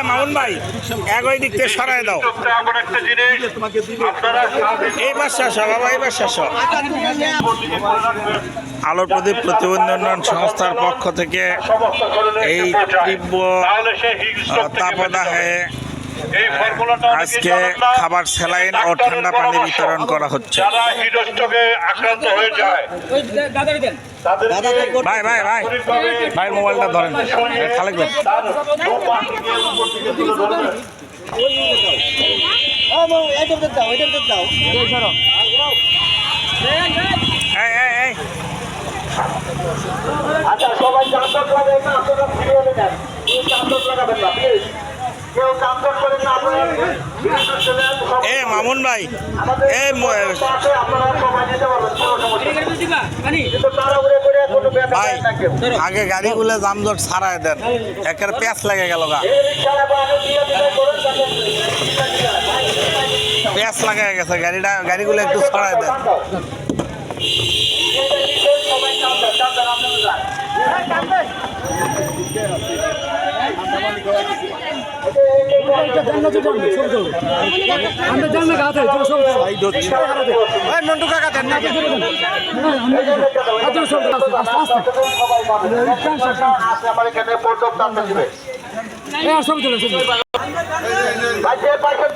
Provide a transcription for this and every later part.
মামুন ভাই একই দিক থেকে সরাই দাও। এইবার শেষ বাবা, এইবার শেষ। আলো প্রদীপ প্রতিবন্ধী উন্নয়ন সংস্থার পক্ষ থেকে এই তীব্র তাপদাহে আজকে খাবার, স্যালাইন ও ঠান্ডা পানি বিতরণ করা হচ্ছে। ভাই ভাই ভাই ভাই মোবাইলটা ধরেন, খালেক ভাই। আচ্ছা সবাই যানজট লাগাবেন না, আপনারা ফিরে নেন, যানজট লাগাবেন না প্লিজ। কেউ যানজট করেন না, আপনারা মামুন ভাই আপনারা সবাই যেতে পারবেন, কোনো সমস্যা নেই। কিন্তু তাড়াহুড়ো করে কোনো ব্যাপার ভাই না কেউ। আগে গাড়িগুলো যানজট ছাড়াই দেন, একের প্যাঁচ লেগে গেল গা, এই রিকশাওয়ালা বা আগে দিয়ে দিলে করেন, তাদের প্যাঁচ লাগা গেছে গাড়িগুলো একটু ছড়াই দেন। সবাই যানজট, যানজট আপনারা যান। আমার এখানে পর্যন্ত আপনার দিবে।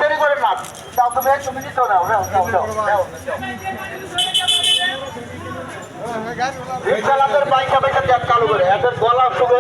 দেরি করেন না, তুমি একটু মিনিট নাও। রিক্সাওয়ালাদের বাইক চালু করে এদের গলা শুরু